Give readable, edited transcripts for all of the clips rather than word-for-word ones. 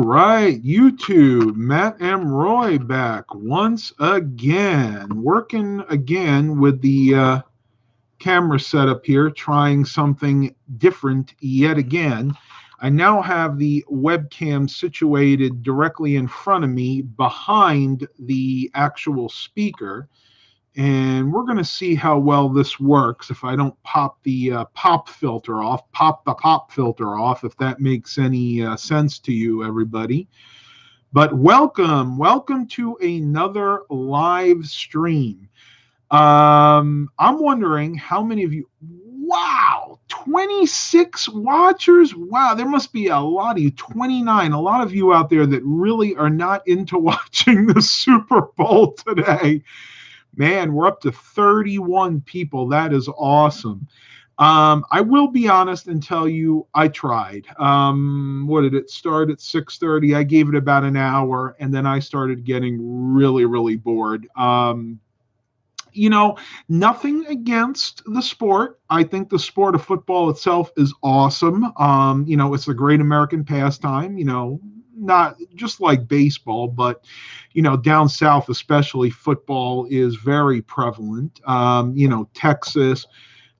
right, YouTube, Matt M. Roy back once again, working again with the camera setup here, trying something different yet again. I now have the webcam situated directly in front of me behind the actual speaker. And we're going to see how well this works if I don't pop the pop filter off, if that makes any sense to you, everybody. But welcome to another live stream. I'm wondering how many of you, wow, 26 watchers. Wow, there must be a lot of you, 29, a lot of you out there that really are not into watching the Super Bowl today. Man, we're up to 31 people. That is awesome. I will be honest and tell you I tried. What did it start at 6:30? I gave it about an hour, and then I started getting really, really bored. Nothing against the sport. I think the sport of football itself is awesome. It's a great American pastime, not just like baseball, but, down south, especially football is very prevalent. Texas,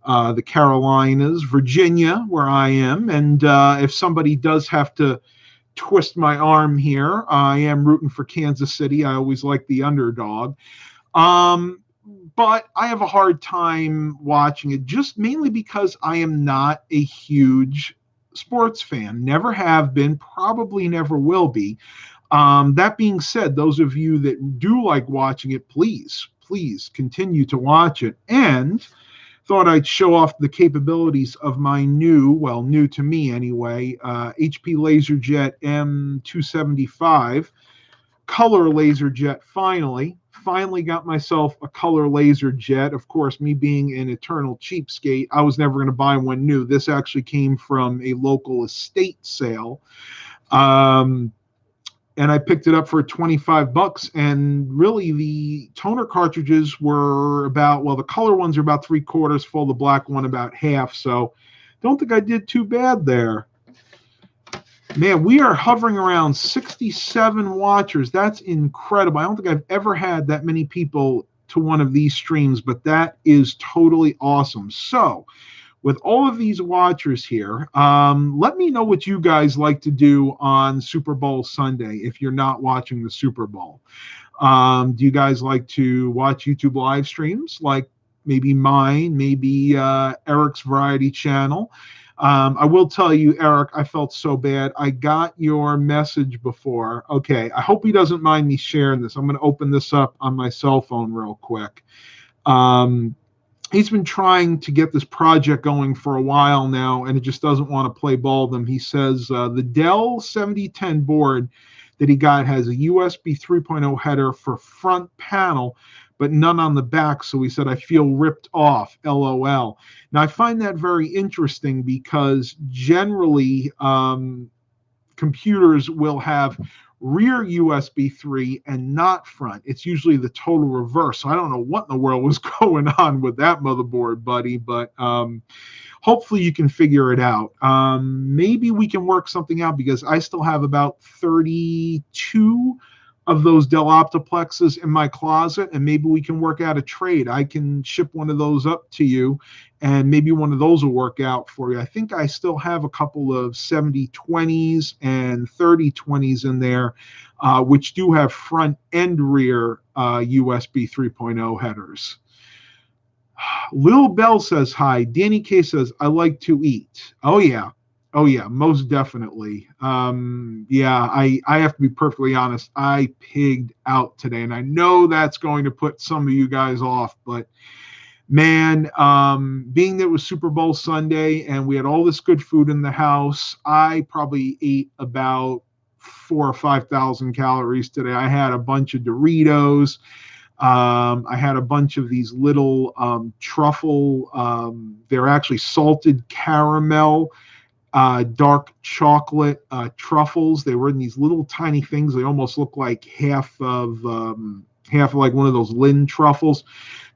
the Carolinas, Virginia, where I am. And if somebody does have to twist my arm here, I am rooting for Kansas City. I always like the underdog. But I have a hard time watching it, just mainly because I am not a huge sports fan. Never have been, probably never will be. That being said, those of you that do like watching it, please continue to watch it. And thought I'd show off the capabilities of my new to me anyway, HP LaserJet M275 color LaserJet. Finally got myself a color LaserJet. Of course, me being an eternal cheapskate, I was never going to buy one new. This actually came from a local estate sale. And I picked it up for $25. And really, the toner cartridges were the color ones are about 3/4 full, the black one about half. So don't think I did too bad there. Man, we are hovering around 67 watchers. That's incredible. I don't think I've ever had that many people to one of these streams, but that is totally awesome. So, with all of these watchers here, let me know what you guys like to do on Super Bowl Sunday if you're not watching the Super Bowl. Do you guys like to watch YouTube live streams like maybe mine, maybe Eric's Variety Channel? I will tell you, Eric, I felt so bad. I got your message before. Okay, I hope he doesn't mind me sharing this. I'm going to open this up on my cell phone real quick. He's been trying to get this project going for a while now, and it just doesn't want to play ball with them. He says the Dell 7010 board that he got has a USB 3.0 header for front panel, but none on the back. So he said, I feel ripped off, LOL. Now, I find that very interesting because generally computers will have rear USB 3 and not front. It's usually the total reverse. So I don't know what in the world was going on with that motherboard, buddy, but hopefully you can figure it out. Maybe we can work something out because I still have about 32 of those Dell Optiplexes in my closet, and maybe we can work out a trade. I can ship one of those up to you, and maybe one of those will work out for you. I think I still have a couple of 7020s and 3020s in there, which do have front and rear USB 3.0 headers. Lil Bell says hi. Danny K says, I like to eat. Oh, yeah, most definitely. I have to be perfectly honest. I pigged out today, and I know that's going to put some of you guys off, but man, being that it was Super Bowl Sunday and we had all this good food in the house, I probably ate about 4,000 or 5,000 calories today. I had a bunch of Doritos. I had a bunch of these little truffle, they're actually salted caramel, dark chocolate truffles. They were in these little tiny things. They almost look like half of like one of those Lynn truffles.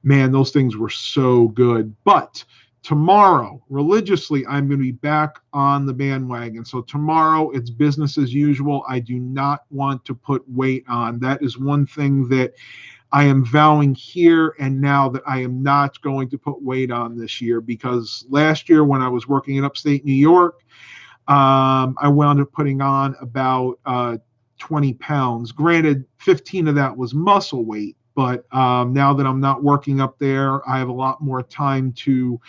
Man, those things were so good. But tomorrow, religiously, I'm going to be back on the bandwagon. So tomorrow, it's business as usual. I do not want to put weight on. That is one thing that I am vowing here and now that I am not going to put weight on this year, because last year when I was working in upstate New York, I wound up putting on about 20 pounds. Granted, 15 of that was muscle weight, but now that I'm not working up there, I have a lot more time to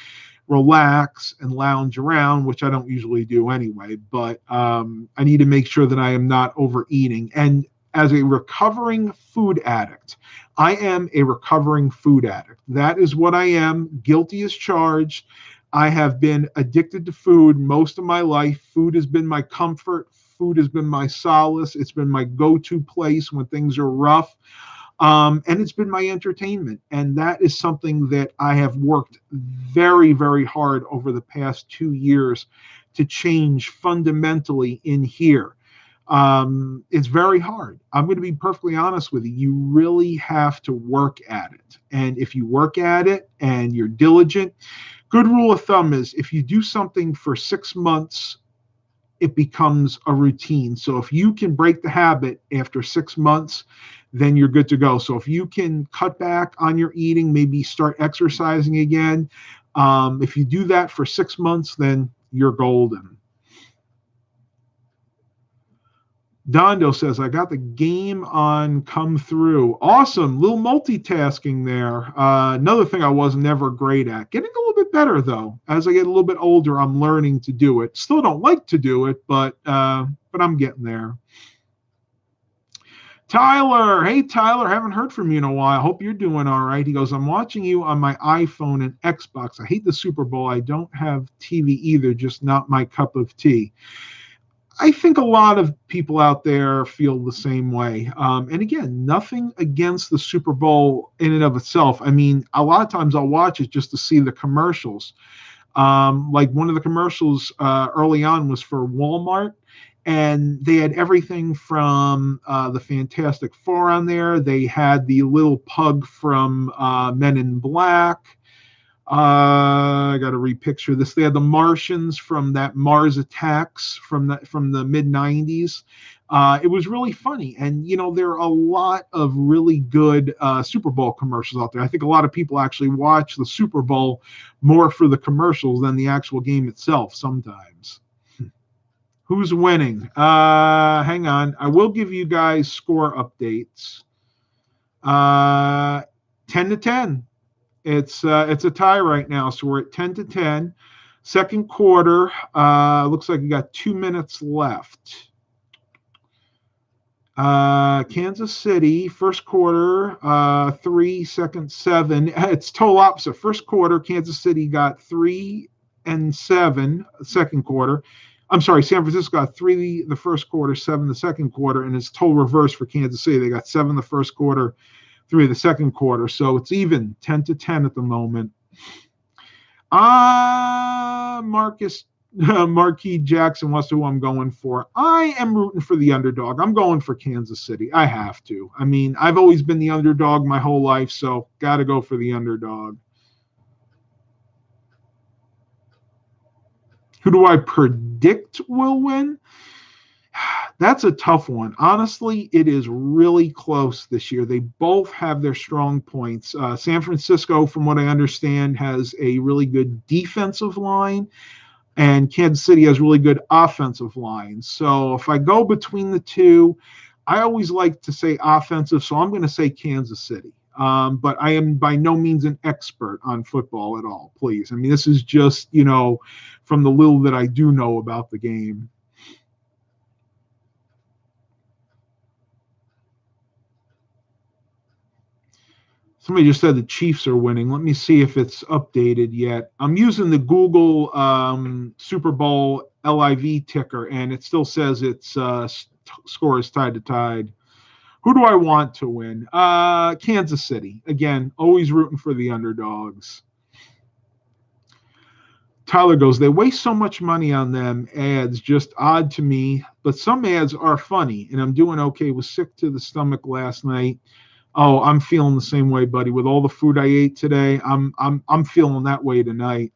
relax and lounge around, which I don't usually do anyway. But I need to make sure that I am not overeating. And as a recovering food addict, I am a recovering food addict. That is what I am, guilty as charged. I have been addicted to food most of my life. Food has been my comfort. Food has been my solace. It's been my go-to place when things are rough. And it's been my entertainment. And that is something that I have worked very, very hard over the past 2 years to change fundamentally in here. It's very hard. I'm going to be perfectly honest with you. You really have to work at it. And if you work at it and you're diligent, good rule of thumb is if you do something for 6 months, it becomes a routine. So if you can break the habit after 6 months, then you're good to go. So if you can cut back on your eating, maybe start exercising again, if you do that for 6 months, then you're golden. Dondo says, I got the game on come through. Awesome. Little multitasking there. Another thing I was never great at. Getting a little bit better, though. As I get a little bit older, I'm learning to do it. Still don't like to do it, but I'm getting there. Tyler. Hey, Tyler. Haven't heard from you in a while. Hope you're doing all right. He goes, I'm watching you on my iPhone and Xbox. I hate the Super Bowl. I don't have TV either, just not my cup of tea. I think a lot of people out there feel the same way. And again, nothing against the Super Bowl in and of itself. I mean, a lot of times I'll watch it just to see the commercials. Like one of the commercials early on was for Walmart, and they had everything from the Fantastic Four on there. They had the little pug from Men in Black. I got to repicture this. They had the Martians from that Mars Attacks from the mid 90s. It was really funny. And, you know, there are a lot of really good Super Bowl commercials out there. I think a lot of people actually watch the Super Bowl more for the commercials than the actual game itself sometimes. Who's winning? Hang on. I will give you guys score updates. 10-10. It's a tie right now, so we're at 10-10. Second quarter, looks like we got 2 minutes left. Kansas City, first quarter, 3, second 7. It's total opposite. First quarter, Kansas City got 3 and 7. Second quarter, I'm sorry, San Francisco got 3 the first quarter, 7 the second quarter, and it's total reverse for Kansas City. They got 7 the first quarter, 3 the second quarter. So it's even 10-10 at the moment. Marquis Jackson wants to who I'm going for. I am rooting for the underdog. I'm going for Kansas City. I have to. I mean, I've always been the underdog my whole life, so got to go for the underdog. Who do I predict will win? That's a tough one. Honestly, it is really close this year. They both have their strong points. San Francisco, from what I understand, has a really good defensive line, and Kansas City has really good offensive lines. So if I go between the two, I always like to say offensive, so I'm going to say Kansas City. But I am by no means an expert on football at all, please. I mean, this is just, you know, from the little that I do know about the game. Somebody just said the Chiefs are winning. Let me see if it's updated yet. I'm using the Google Super Bowl LIV ticker, and it still says its score is tied to tied. Who do I want to win? Kansas City. Again, always rooting for the underdogs. Tyler goes, they waste so much money on them ads, just odd to me. But some ads are funny, and I'm doing okay. Was sick to the stomach last night. Oh, I'm feeling the same way, buddy. With all the food I ate today, I'm feeling that way tonight.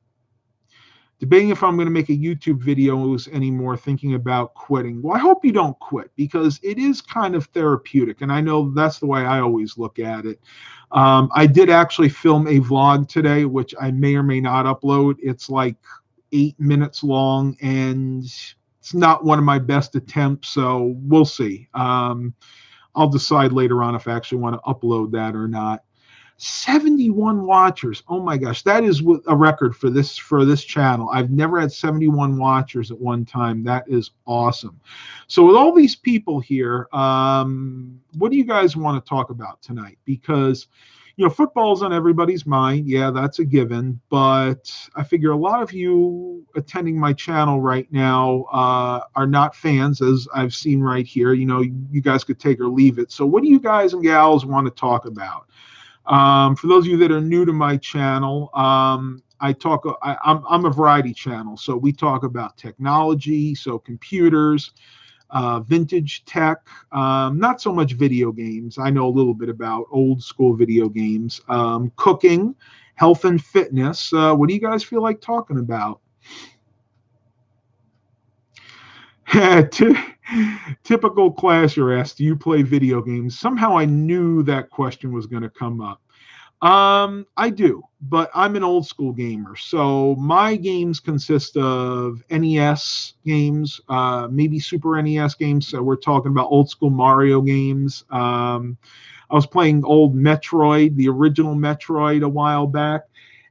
Debating if I'm going to make a YouTube videos anymore, thinking about quitting. Well, I hope you don't quit because it is kind of therapeutic. And I know that's the way I always look at it. I did actually film a vlog today, which I may or may not upload. It's like 8 minutes long and it's not one of my best attempts. So we'll see. I'll decide later on if I actually want to upload that or not. 71 watchers. Oh my gosh, that is a record for this channel. I've never had 71 watchers at one time. That is awesome. So with all these people here, what do you guys want to talk about tonight? Because football's on everybody's mind. Yeah, that's a given. But I figure a lot of you attending my channel right now are not fans, as I've seen right here. You guys could take or leave it. So what do you guys and gals want to talk about? For those of you that are new to my channel, I'm a variety channel. So we talk about technology, so computers, vintage tech, not so much video games. I know a little bit about old school video games, cooking, health and fitness. What do you guys feel like talking about? Typical clasher asked, do you play video games? Somehow I knew that question was going to come up. I do, but I'm an old school gamer. So my games consist of NES games, maybe Super NES games. So we're talking about old school Mario games. I was playing old Metroid, the original Metroid, a while back.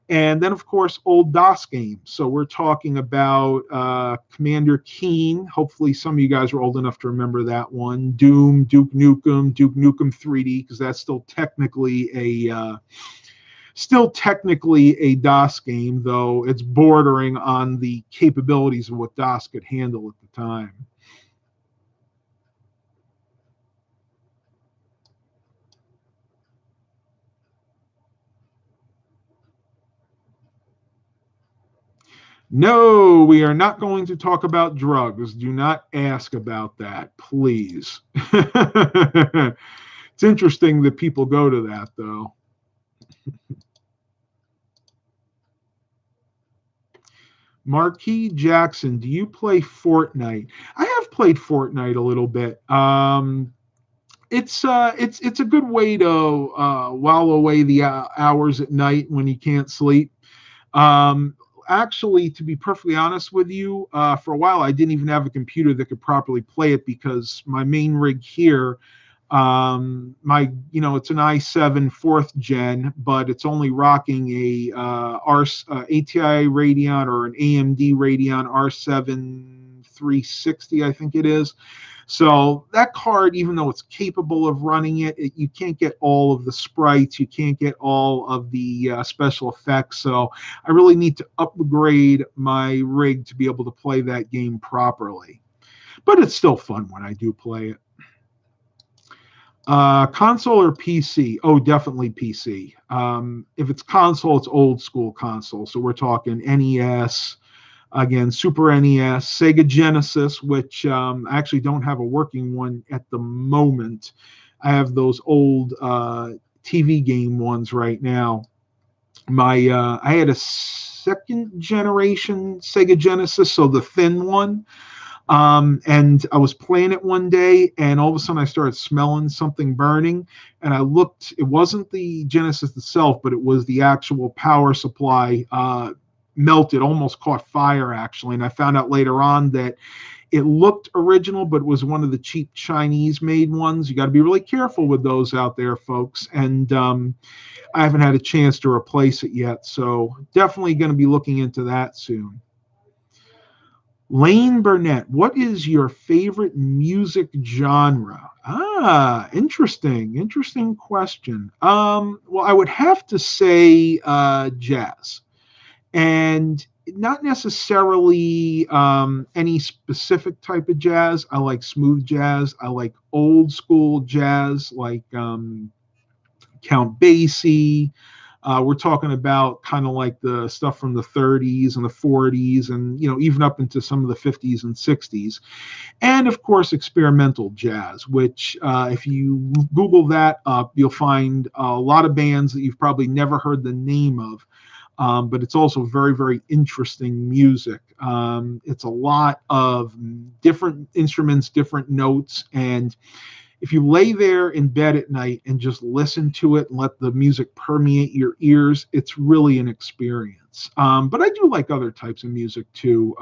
And then, of course, old DOS games. So we're talking about Commander Keen. Hopefully some of you guys are old enough to remember that one. Doom, Duke Nukem 3D, because that's still technically a DOS game, though it's bordering on the capabilities of what DOS could handle at the time. No, we are not going to talk about drugs. Do not ask about that, please. It's interesting that people go to that, though. Marquis Jackson, do you play Fortnite? I have played Fortnite a little bit. It's a good way to while away the hours at night when you can't sleep. Actually, to be perfectly honest with you, for a while I didn't even have a computer that could properly play it because my main rig here, it's an i7 4th gen, but it's only rocking a ATI Radeon or an AMD Radeon R7 360, I think it is. So that card, even though it's capable of running it, you can't get all of the sprites, you can't get all of the special effects. So I really need to upgrade my rig to be able to play that game properly. But it's still fun when I do play it. Console or PC? Oh, definitely PC. If it's console, it's old school console. So we're talking NES, again, Super NES, Sega Genesis, which I actually don't have a working one at the moment. I have those old TV game ones right now. I had a second generation Sega Genesis, so the thin one. And I was playing it one day, and all of a sudden I started smelling something burning. And I looked, it wasn't the Genesis itself, but it was the actual power supply melted, almost caught fire, actually. And I found out later on that it looked original, but it was one of the cheap Chinese-made ones. You got to be really careful with those out there, folks. And I haven't had a chance to replace it yet, so definitely going to be looking into that soon. Lane Burnett, what is your favorite music genre? Interesting question. Well, I would have to say jazz, and not necessarily any specific type of jazz. I like smooth jazz. I like old school jazz, like Count Basie. We're talking about kind of like the stuff from the 30s and the 40s and, even up into some of the 50s and 60s. And, of course, experimental jazz, which if you Google that up, you'll find a lot of bands that you've probably never heard the name of. but it's also very, very interesting music. It's a lot of different instruments, different notes, and if you lay there in bed at night and just listen to it and let the music permeate your ears, it's really an experience. But I do like other types of music too.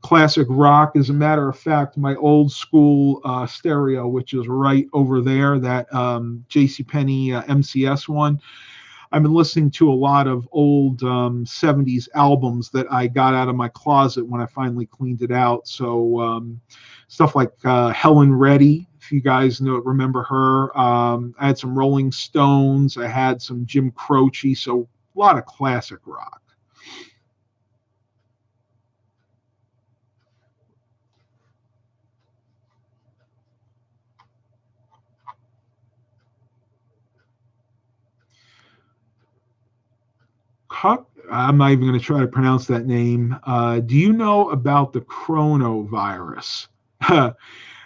Classic rock, as a matter of fact, my old school stereo, which is right over there, that JCPenney MCS one. I've been listening to a lot of old 70s albums that I got out of my closet when I finally cleaned it out. So stuff like Helen Reddy, if you guys remember her. I had some Rolling Stones. I had some Jim Croce. So a lot of classic rock. I'm not even going to try to pronounce that name. Do you know about the coronavirus?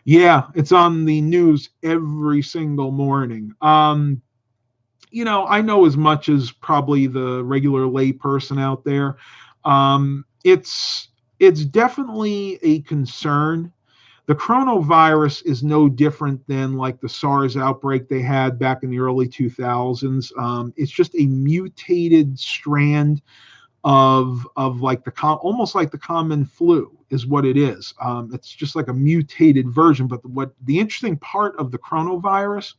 Yeah, it's on the news every single morning. I know as much as probably the regular lay person out there. It's definitely a concern. The coronavirus is no different than like the SARS outbreak they had back in the early 2000s. It's just a mutated strand of like almost like the common flu is what it is. It's just like a mutated version. But what the interesting part of the coronavirus,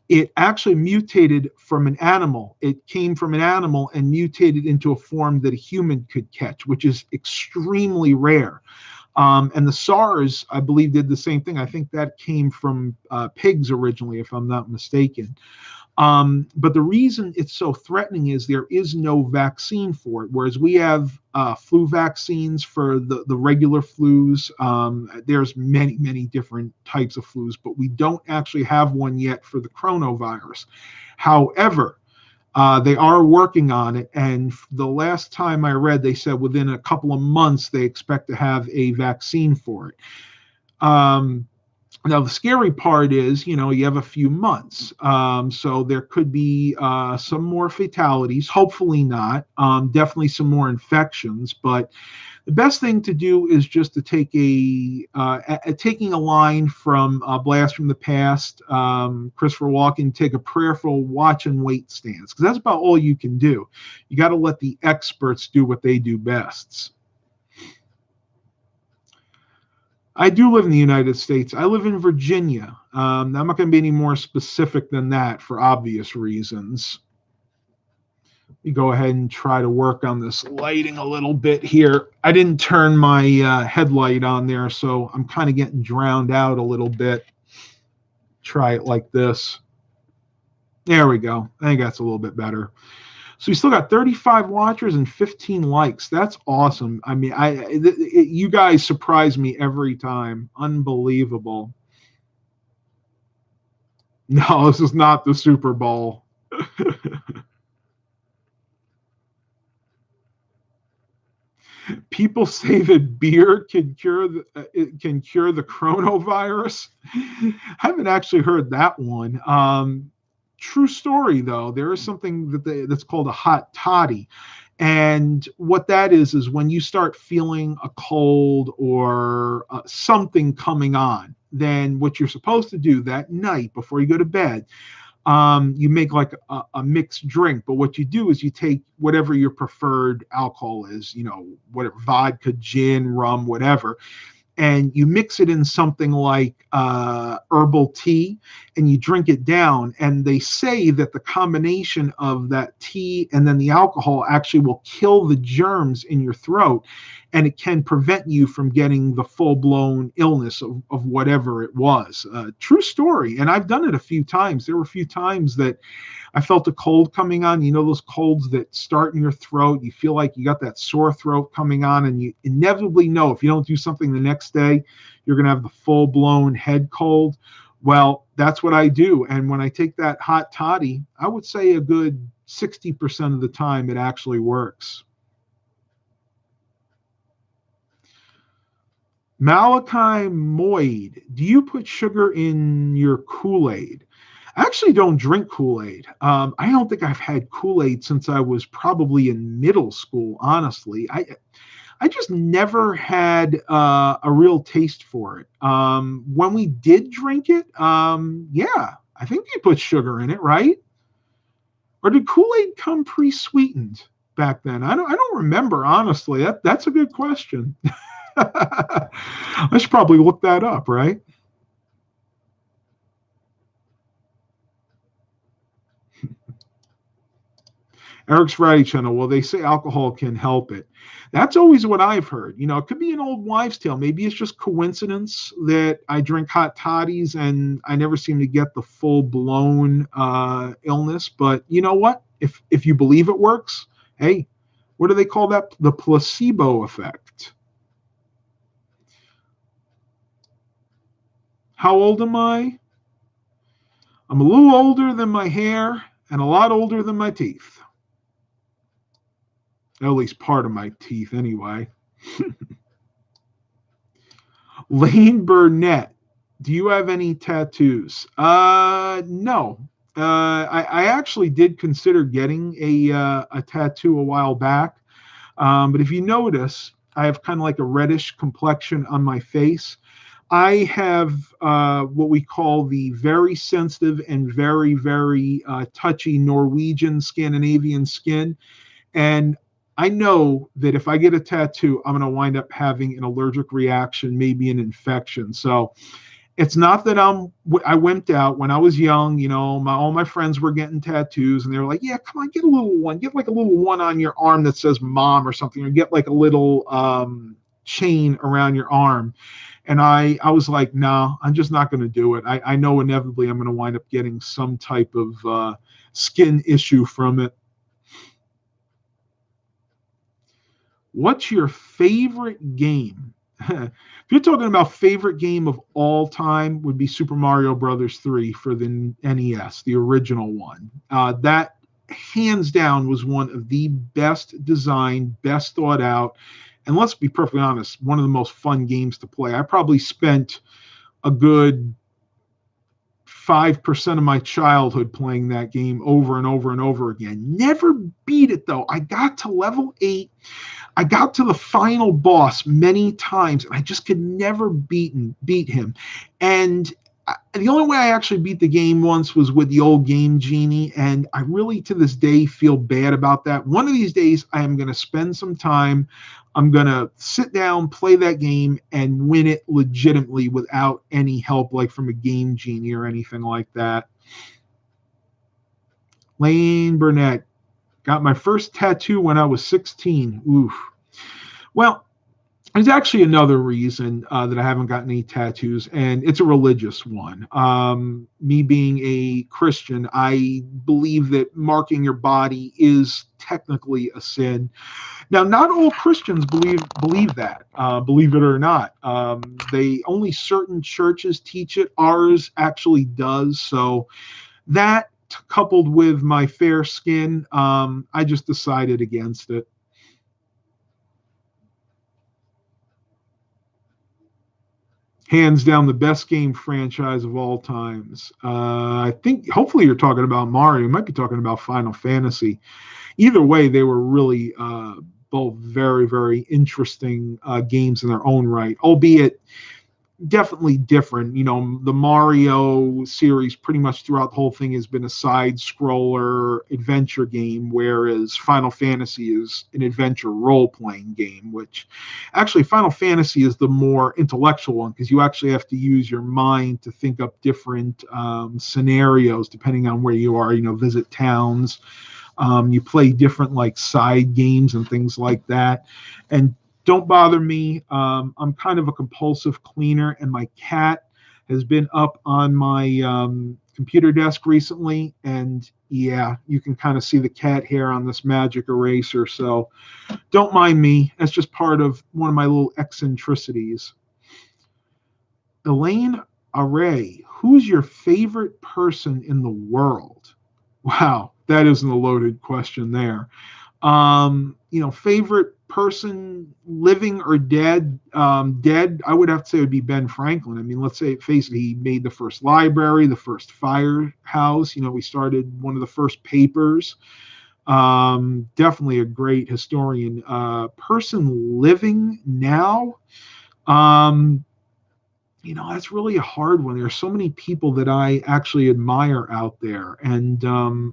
it actually mutated from an animal. It came from an animal and mutated into a form that a human could catch, which is extremely rare. And the SARS, I believe, did the same thing. I think that came from pigs originally, if I'm not mistaken. But the reason it's so threatening is there is no vaccine for it. Whereas we have flu vaccines for the regular flus. There's many, many different types of flus, but we don't actually have one yet for the coronavirus. However, they are working on it. And the last time I read, they said within a couple of months, they expect to have a vaccine for it. Now, the scary part is, you have a few months. So there could be some more fatalities, hopefully not, definitely some more infections. But the best thing to do is just to take taking a line from Blast from the Past, Christopher Walken, take a prayerful watch and wait stance, because that's about all you can do. You got to let the experts do what they do best. I do live in the United States. I live in Virginia. I'm not going to be any more specific than that for obvious reasons. Let me go ahead and try to work on this lighting a little bit here. I didn't turn my headlight on there, so I'm kind of getting drowned out a little bit. Try it like this. There we go. I think that's a little bit better. So we still got 35 watchers and 15 likes. That's awesome. I mean, you guys surprise me every time. Unbelievable. No, this is not the Super Bowl. People say that beer can cure the coronavirus. I haven't actually heard that one. True story, though. There is something that's called a hot toddy. And what that is when you start feeling a cold or something coming on, then what you're supposed to do that night before you go to bed, you make like a mixed drink. But what you do is you take whatever your preferred alcohol is, whatever, vodka, gin, rum, whatever, and you mix it in something like herbal tea and you drink it down. And they say that the combination of that tea and then the alcohol actually will kill the germs in your throat, and it can prevent you from getting the full-blown illness of whatever it was. True story. And I've done it a few times. There were a few times that I felt a cold coming on. Those colds that start in your throat. You feel like you got that sore throat coming on, and you inevitably know if you don't do something the next day, you're going to have the full-blown head cold. Well, that's what I do. And when I take that hot toddy, I would say a good 60% of the time it actually works. Malachi Moyd, do you put sugar in your Kool-Aid? I actually don't drink Kool-Aid. I don't think I've had Kool-Aid since I was probably in middle school, honestly. I just never had a real taste for it. When we did drink it, yeah, I think they put sugar in it, right? Or did Kool-Aid come pre-sweetened back then? I don't remember, honestly. That's a good question. I should probably look that up, right? Eric's Variety Channel. Well, they say alcohol can help it. That's always what I've heard. It could be an old wives' tale. Maybe it's just coincidence that I drink hot toddies and I never seem to get the full blown illness. But you know what? If you believe it works, hey, what do they call that? The placebo effect. How old am I? I'm a little older than my hair and a lot older than my teeth. At least part of my teeth, anyway. Lane Burnett, do you have any tattoos? No. I actually did consider getting a tattoo a while back, but if you notice, I have kind of like a reddish complexion on my face. I have what we call the very sensitive and very, very touchy Norwegian Scandinavian skin. And I know that if I get a tattoo, I'm going to wind up having an allergic reaction, maybe an infection. So it's not that I wimped out when I was young. All my friends were getting tattoos, and they were like, "Yeah, come on, get a little one, get like a little one on your arm that says mom or something, or get like a little chain around your arm." And I was like, "No, I'm just not going to do it. I know inevitably I'm going to wind up getting some type of skin issue from it." What's your favorite game? If you're talking about favorite game of all time, would be Super Mario Brothers 3 for the NES, the original one. That hands down was one of the best designed, best thought out, and let's be perfectly honest, one of the most fun games to play. I probably spent a good 5% of my childhood playing that game over and over and over again. Never beat it though. I got to level 8. I got to the final boss many times, and I just could never beat him. And the only way I actually beat the game once was with the old Game Genie, and I really, to this day, feel bad about that. One of these days, I am going to spend some time. I'm going to sit down, play that game, and win it legitimately without any help, like from a Game Genie or anything like that. Lane Burnett. Got my first tattoo when I was 16. Oof. Well, there's actually another reason that I haven't gotten any tattoos, and it's a religious one. Me being a Christian, I believe that marking your body is technically a sin. Now, not all Christians believe that. Believe it or not, they only certain churches teach it. Ours actually does. So that coupled with my fair skin, I just decided against it. Hands down, the best game franchise of all times. I think, hopefully, you're talking about Mario. You might be talking about Final Fantasy. Either way, they were really both very, very interesting games in their own right, albeit definitely different. The Mario series pretty much throughout the whole thing has been a side scroller adventure game, whereas Final Fantasy is an adventure role playing game, which actually Final Fantasy is the more intellectual one because you actually have to use your mind to think up different scenarios depending on where you are, visit towns. You play different like side games and things like that. And don't bother me. I'm kind of a compulsive cleaner, and my cat has been up on my computer desk recently. And yeah, you can kind of see the cat hair on this magic eraser. So don't mind me. That's just part of one of my little eccentricities. Elaine Array, who's your favorite person in the world? Wow, that isn't a loaded question there. Favorite person living or dead, dead, I would have to say it would be Ben Franklin. I mean, let's say, face it, he made the first library, the first firehouse. You know, we started one of the first papers. Definitely a great historian. Person living now, um, you know, that's really a hard one. There are so many people that I actually admire out there. And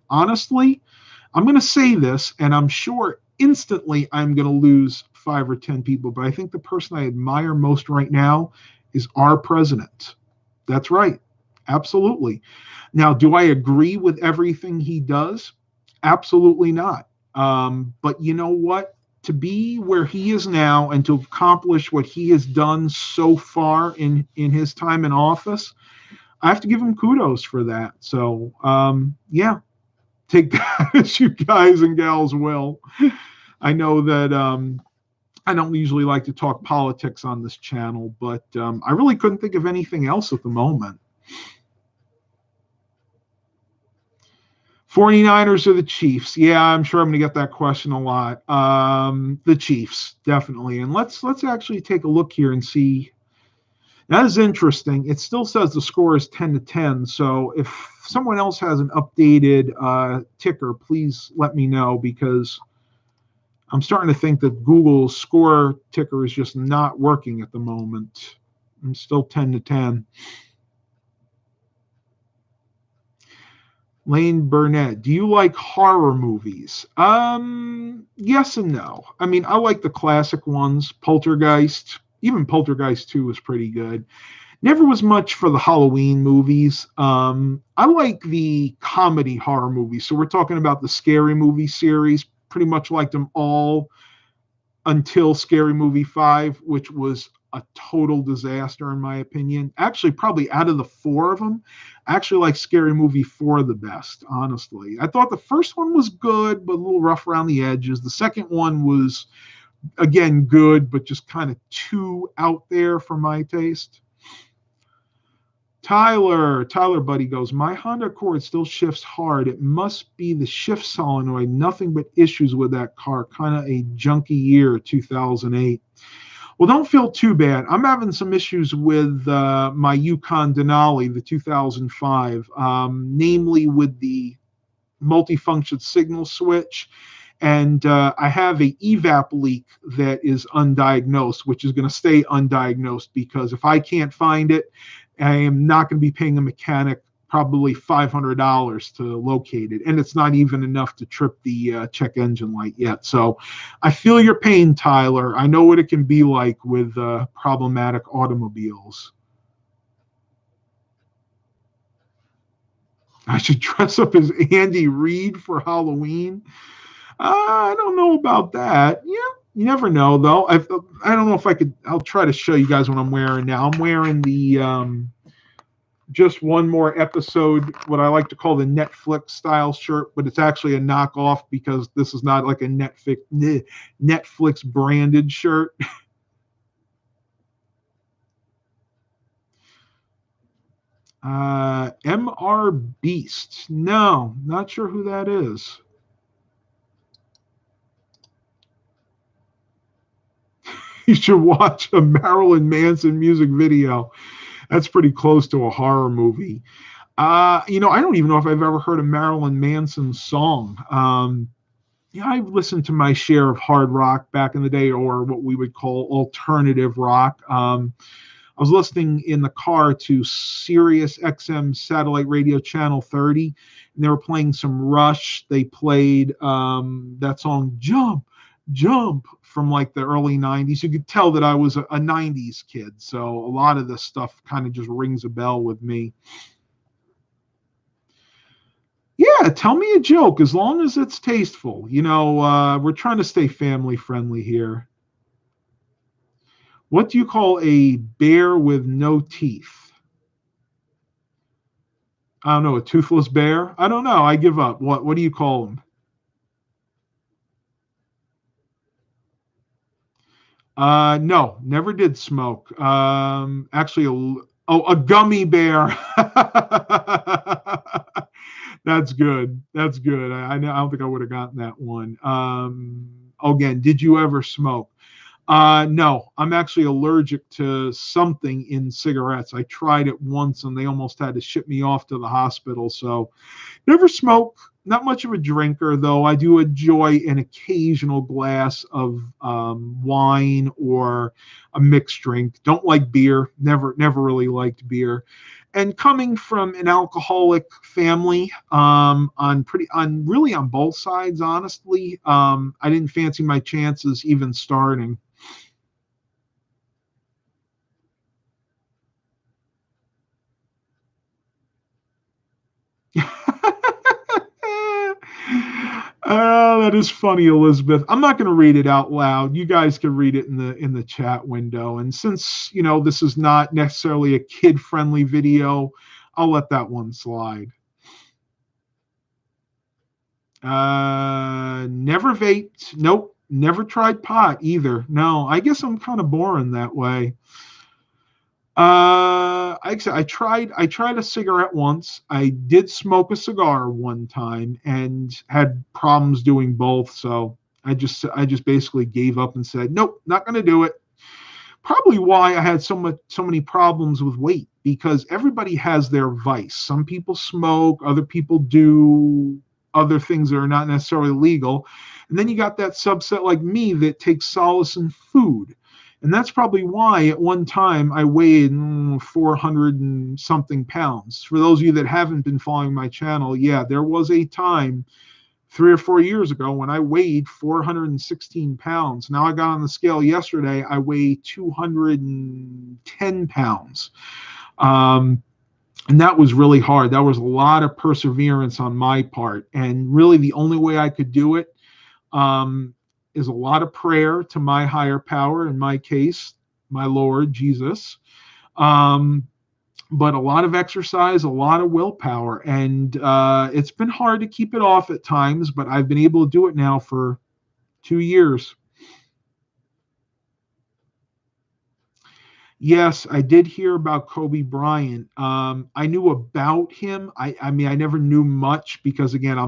honestly, I'm going to say this, and I'm sure instantly I'm going to lose 5 or 10 people, but I think the person I admire most right now is our president. That's right. Absolutely. Now, do I agree with everything he does? Absolutely not. But you know what? To be where he is now and to accomplish what he has done so far in his time in office, I have to give him kudos for that. So, yeah, take that as you guys and gals will. I know that I don't usually like to talk politics on this channel, but I really couldn't think of anything else at the moment. 49ers or the Chiefs? Yeah, I'm sure I'm going to get that question a lot. The Chiefs, definitely. And let's actually take a look here and see. That is interesting. It still says the score is 10-10. So if someone else has an updated ticker, please let me know, because I'm starting to think that Google's score ticker is just not working at the moment. I'm still 10-10. Lane Burnett, do you like horror movies? Yes and no. I mean, I like the classic ones. Poltergeist, even Poltergeist 2 was pretty good. Never was much for the Halloween movies. I like the comedy horror movies. So we're talking about the Scary Movie series. Pretty much liked them all until Scary Movie 5, which was a total disaster in my opinion. Actually, probably out of the 4 of them, I actually like Scary Movie 4 the best, honestly. I thought the first one was good, but a little rough around the edges. The second one was, again, good, but just kind of too out there for my taste. Tyler, buddy, goes, my Honda Accord still shifts hard. It must be the shift solenoid. Nothing but issues with that car. Kind of a junky year, 2008. Well, don't feel too bad. I'm having some issues with my Yukon Denali, the 2005, namely with the multifunction signal switch. And I have a evap leak that is undiagnosed, which is going to stay undiagnosed, because if I can't find it, I am not going to be paying a mechanic probably $500 to locate it. And it's not even enough to trip the check engine light yet. So I feel your pain, Tyler. I know what it can be like with problematic automobiles. I should dress up as Andy Reid for Halloween. I don't know about that. Yeah, you never know, though. I don't know if I could. I'll try to show you guys what I'm wearing now. I'm wearing the just one more episode, what I like to call the Netflix style shirt, but it's actually a knockoff because this is not like a Netflix branded shirt. MR Beast. No, not sure who that is. You should watch a Marilyn Manson music video. That's pretty close to a horror movie. You know, I don't even know if I've ever heard a Marilyn Manson song. Yeah, I've listened to my share of hard rock back in the day, or what we would call alternative rock. I was listening in the car to Sirius XM satellite radio channel 30, and they were playing some Rush. They played that song Jump, Jump from like the early 90s. You could tell that I was a 90s kid. So a lot of this stuff kind of just rings a bell with me. Yeah, tell me a joke as long as it's tasteful. You know, we're trying to stay family friendly here. What do you call a bear with no teeth? I don't know, a toothless bear? I don't know. I give up. What do you call them? No, never did smoke. Actually, a gummy bear. That's good. That's good. I don't think I would have gotten that one. Again, did you ever smoke? No, I'm actually allergic to something in cigarettes. I tried it once and they almost had to ship me off to the hospital. So never smoke. Not much of a drinker, though. I do enjoy an occasional glass of wine or a mixed drink. Don't like beer. Never really liked beer. And coming from an alcoholic family, on really on both sides, honestly, I didn't fancy my chances even starting. That is funny, Elizabeth. I'm not going to read it out loud. You guys can read it in the chat window. And since this is not necessarily a kid friendly video, I'll let that one slide. Never vaped. Nope. Never tried pot either. No, I guess I'm kind of boring that way. I tried a cigarette once. I did smoke a cigar one time and had problems doing both. So I just basically gave up and said, nope, not going to do it. Probably why I had so many problems with weight, because everybody has their vice. Some people smoke, other people do other things that are not necessarily legal. And then you got that subset like me that takes solace in food. And that's probably why at one time I weighed 400 and something pounds. For those of you that haven't been following my channel, yeah, there was a time 3 or 4 years ago when I weighed 416 pounds. Now I got on the scale yesterday, I weigh 210 pounds. And that was really hard. That was a lot of perseverance on my part. And really the only way I could do it is a lot of prayer to my higher power, in my case, my Lord Jesus. But a lot of exercise, a lot of willpower. And it's been hard to keep it off at times, but I've been able to do it now for 2 years. Yes, I did hear about Kobe Bryant. I knew about him. I mean, I never knew much because, again, I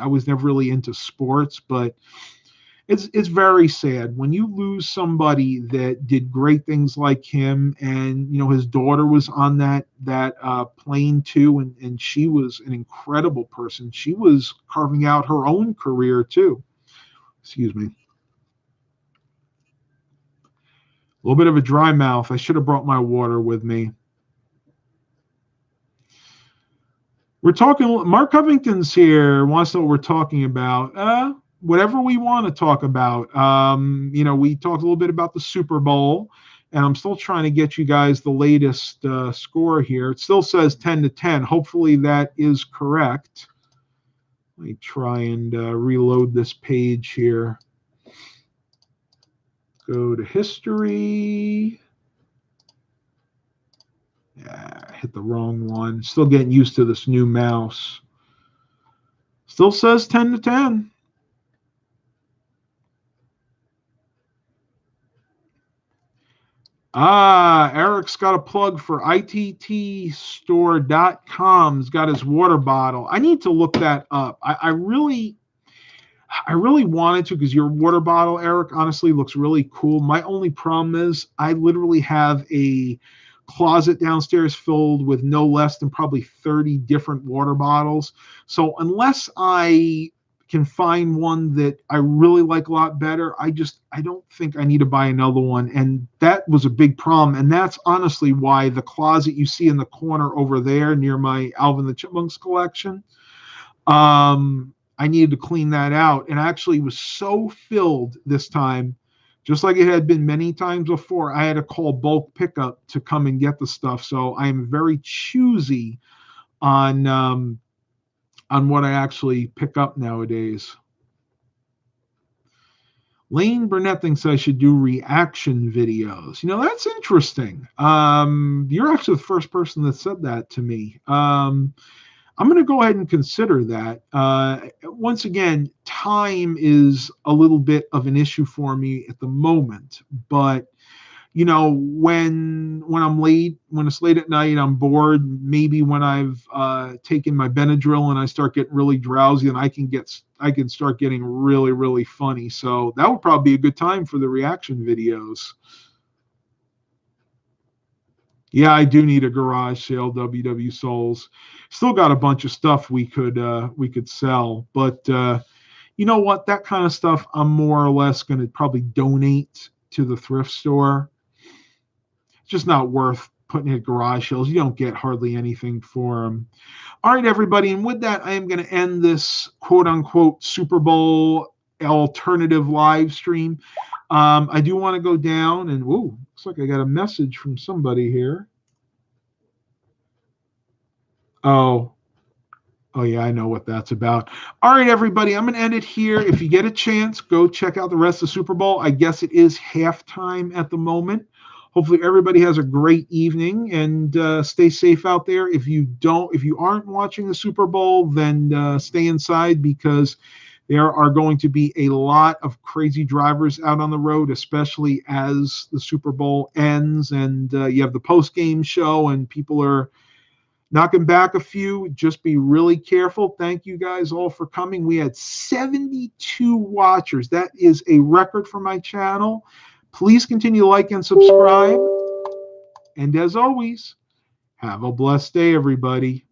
was never really into sports, but it's very sad when you lose somebody that did great things like him. And his daughter was on that plane too, and she was an incredible person. She was carving out her own career too. Excuse me. A little bit of a dry mouth. I should have brought my water with me. We're talking. Mark Covington's here. Wants to know what we're talking about. Whatever we want to talk about. We talked a little bit about the Super Bowl, and I'm still trying to get you guys the latest score here. It still says 10-10. Hopefully that is correct. Let me try and reload this page here. Go to history. Yeah, hit the wrong one. Still getting used to this new mouse. Still says 10-10. Eric's got a plug for ittstore.com. He's got his water bottle. I need to look that up. I really wanted to, because your water bottle, Eric, honestly looks really cool. My only problem is I literally have a closet downstairs filled with no less than probably 30 different water bottles. So unless I can find one that I really like a lot better, I don't think I need to buy another one. And that was a big problem. And that's honestly why the closet you see in the corner over there near my Alvin the Chipmunks collection, I needed to clean that out. And actually was so filled this time, just like it had been many times before, I had to call bulk pickup to come and get the stuff. So I am very choosy on what I actually pick up nowadays. Lane Burnett thinks I should do reaction videos. That's interesting. You're actually the first person that said that to me. I'm going to go ahead and consider that. Once again, time is a little bit of an issue for me at the moment, but you know, when I'm late, when it's late at night, I'm bored. Maybe when I've taken my Benadryl and I start getting really drowsy, and I can start getting really, really funny. So that would probably be a good time for the reaction videos. Yeah, I do need a garage sale, WW Souls. Still got a bunch of stuff we could sell, but you know what? That kind of stuff I'm more or less going to probably donate to the thrift store. It's just not worth putting at garage sales. You don't get hardly anything for them. All right, everybody, and with that, I am going to end this quote unquote Super Bowl alternative live stream. I do want to go down and looks like I got a message from somebody here. Oh, oh yeah, I know what that's about. All right, everybody, I'm going to end it here. If you get a chance, go check out the rest of the Super Bowl. I guess it is halftime at the moment. Hopefully, everybody has a great evening and stay safe out there. If you aren't watching the Super Bowl, then stay inside because there are going to be a lot of crazy drivers out on the road, especially as the Super Bowl ends and you have the post-game show and people are knocking back a few. Just be really careful. Thank you guys all for coming. We had 72 watchers. That is a record for my channel. Please continue to like and subscribe. And as always, have a blessed day, everybody.